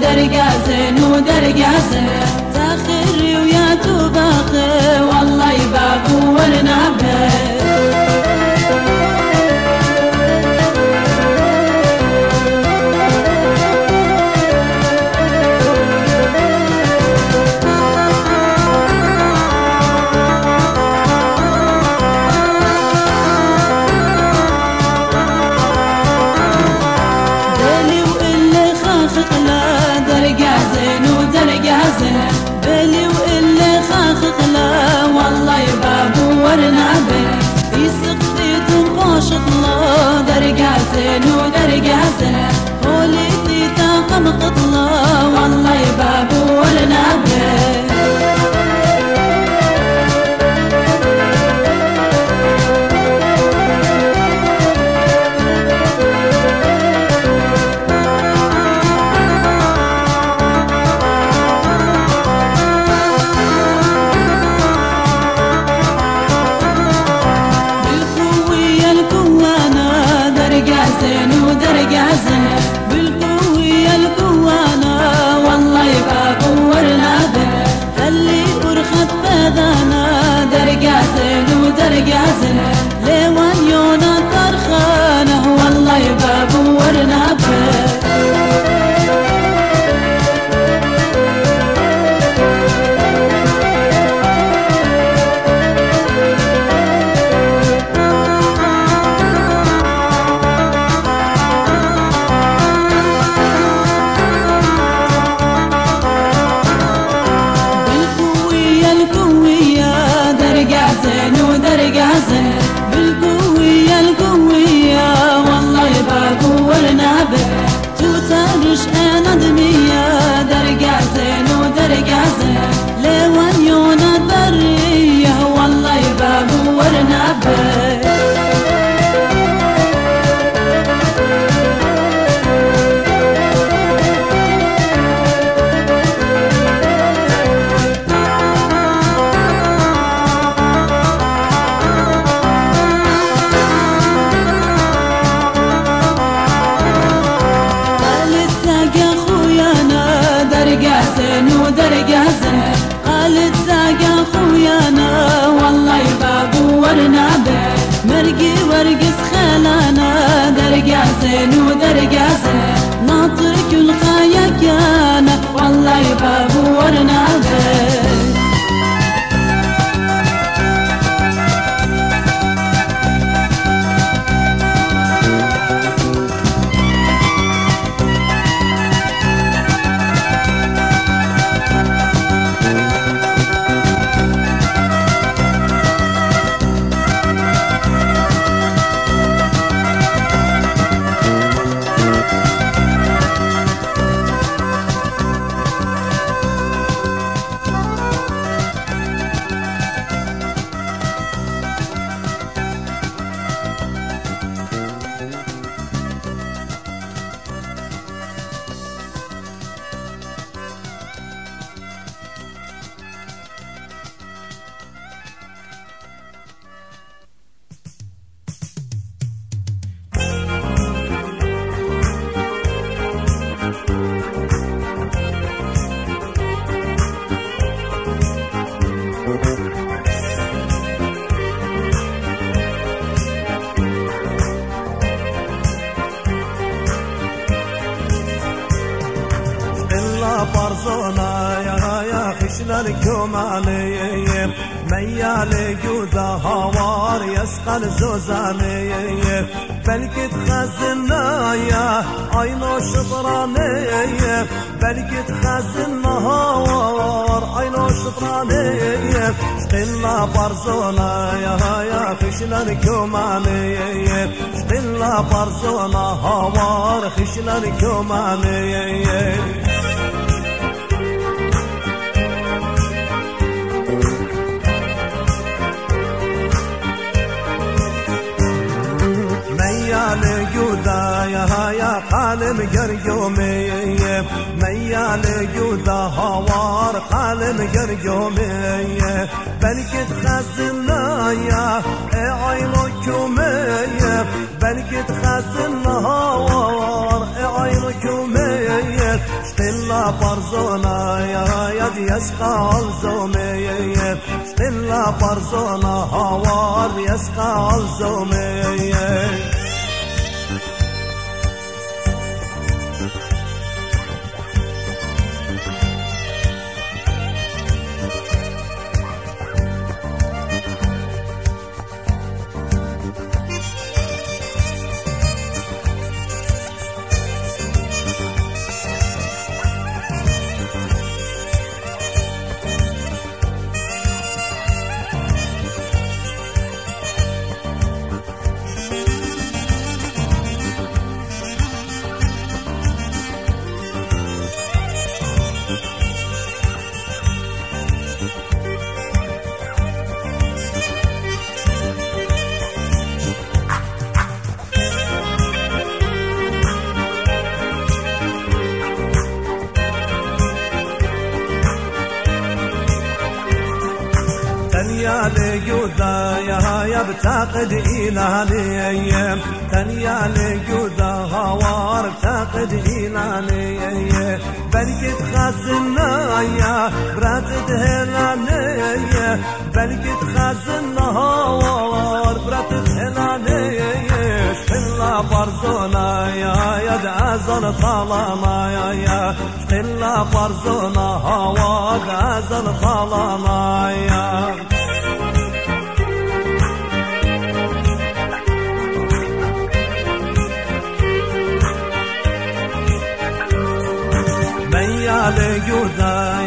درقازن ودرقازن تاخري ويا توباخي والله يباكو ورنابه بلي وإلا خاخ خلا والله يبابو ورنابه في سقفي تنقاش طلا درقازن ودرقازن هولي في طاقم قطلا والله يبابو ورنابه درقازن بالقوية القوانا والله برقي ورقص خلانا درقع زين ودرقع زين ناطر كل خايك يانا والله بابو ورنا بيه برزونا يا خشنا الكماني ميالي جودا هوار يسقل زوزاني بلكي تخزنا يا عينو شطراني بلكي تخزنا هوار عينو شطراني شقلنا برزونا يا خشنا الكماني شقلنا برزونا هوار خشنا الكماني ميال جودا يا قالم قرقومي ميال جودا هوار قالم قرقومي بلكي تخزنا يا عينكومي بلكي تخزنا هوار عينكومي شتلا برزونا يا يسقى الزومي شتلا برزونا هوار يسقى الزومي تنيا لجودا يا بتعقد إيلاني تنيا لجودا هوار بتعقد إيلاني بلكي تخزنا يا براتد هلاني بلكي تخزنا هوار براتد هلاني شقلا برزونا يا دعزل طالما يا شقلا برزونا هوار دعزل طالما يا ميال جودا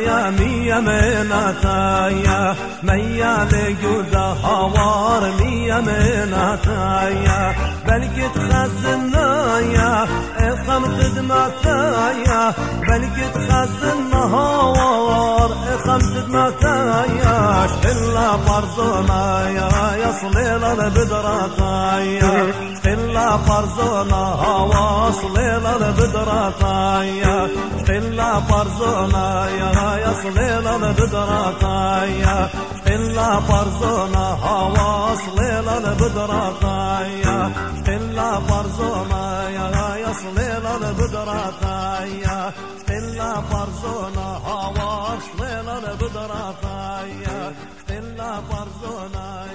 يا مية مناتايا ميال جودا هوار مية مناتايا بلكي تخزنا يا اقام خدمتايا بلكي تخزنا هوار اقام خدمتايا شقلا برزونا يا صليل البدراتايا شقلا برزونا هوا صليل البدراتايا شقلا برزونا يا صليل البدراتايا شقلا برزونا هوا صليل البدراتايا شقلا برزونا يا صليل البدراتايا شقلا برزونا هوا صليل البدراتايا شقلا برزونا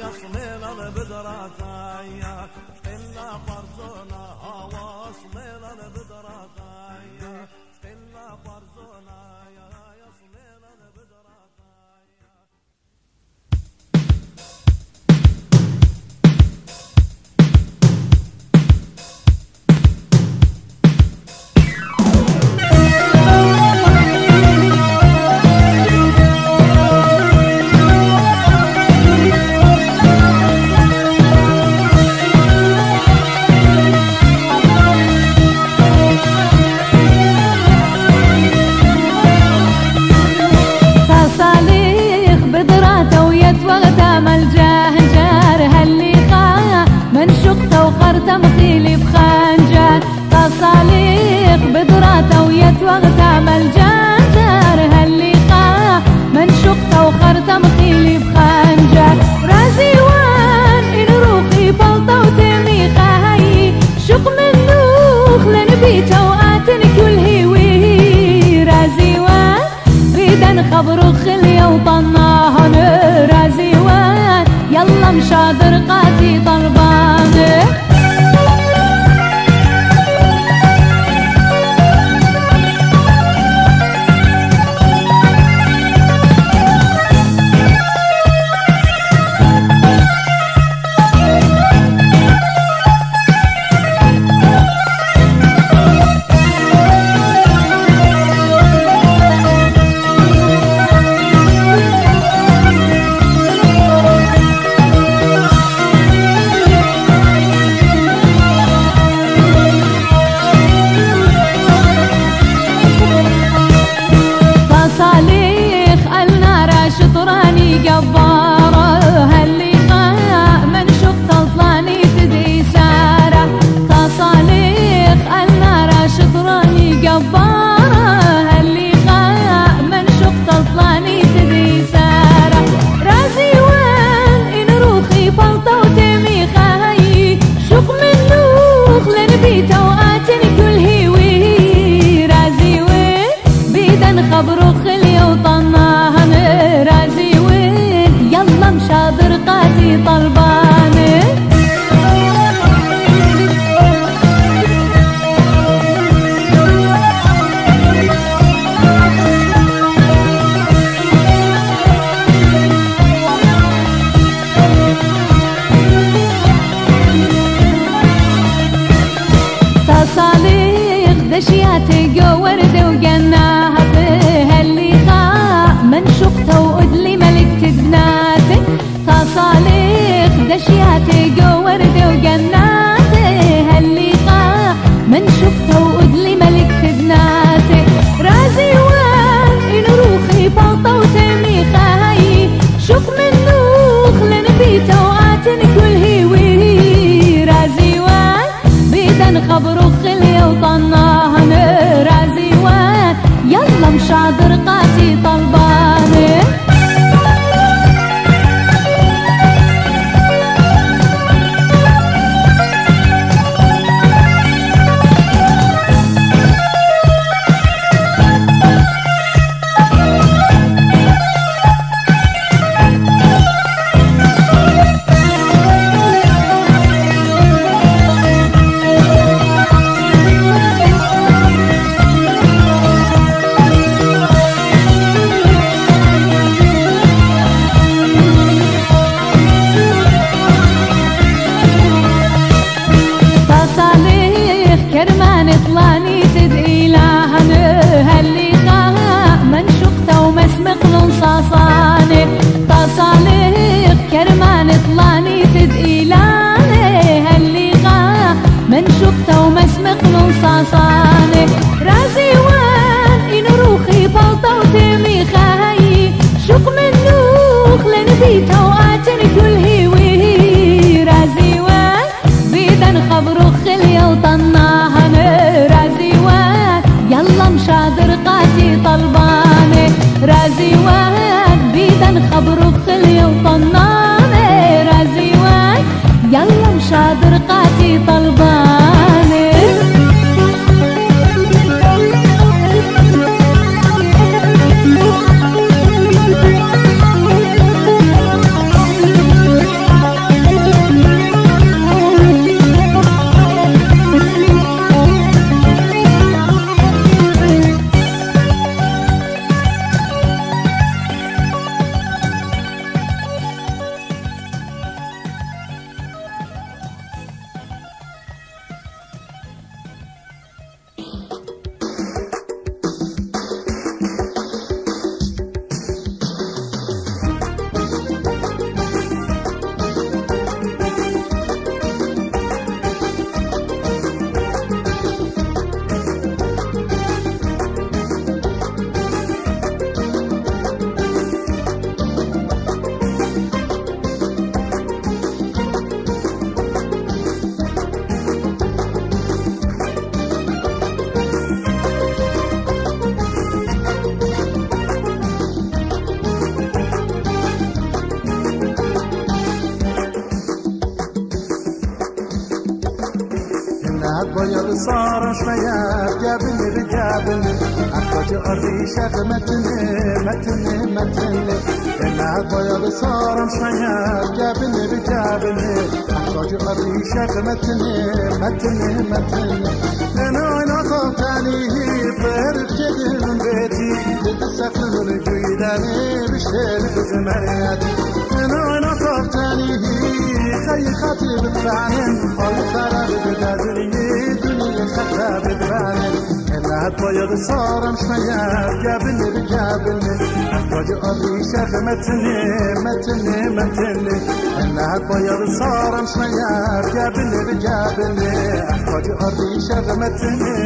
يا صليل البدراتايا خبرو خلية وطناها رازي وين يلا مشادر قاتي طلبانه خبرو خلية وطناها رازي وين يلا مشادر قاتي طلبانه تصاليح دشياتي جو وردة وجناها منشقته وأدلي ملكت بناته تصاليح دشياتي جو وردة وجناته هاللقاء منشقته وأدلي ملكت بناته رازي وين إن روخي بلطة وتميخاي شوف من نوخ لنبيته وآتن كل هيوي رازي وين بيدن خبرو خلية وطناها رازي وين يلا مشادر قاتي طلبانه كرمان طلاني تدعي لها هاللقاء منشقته ومسمق صاصاني تصاليح كرمان طلاني تدعي لها هاللقاء منشقته ومسمق صاصاني رازي وين إن روخي بلطة وتميخاي شوق من نوخ لنبيته وآتن كل هيوي رازي وين بيدن خبرو خلية وطناها رازي وين يلا مشادر قاتي طلبانه رازي وين بيدن خبرو خلية وطناها رازي وين يلا مشادر قاتي طلبانه باید سارم شاید جبنه به جبنه اخراج آردی شد متنه نه باید سارم شاید جبنه به جبنه اخراج آردی شد متنه نه اینا خوابتنی برد جدن بیتی جد سفرون جویدنی بشتر بزمریتی نه اینا خوابتنی خیلی خطی بفعنن حال خراب بدردنی دنیا خطا بفعنن نه باید سارم شاید جبنه به جبنه اخراج آبی شخ متنه نه باید سارم شاید جبنه به جبنه اخراج آبی شخ متنه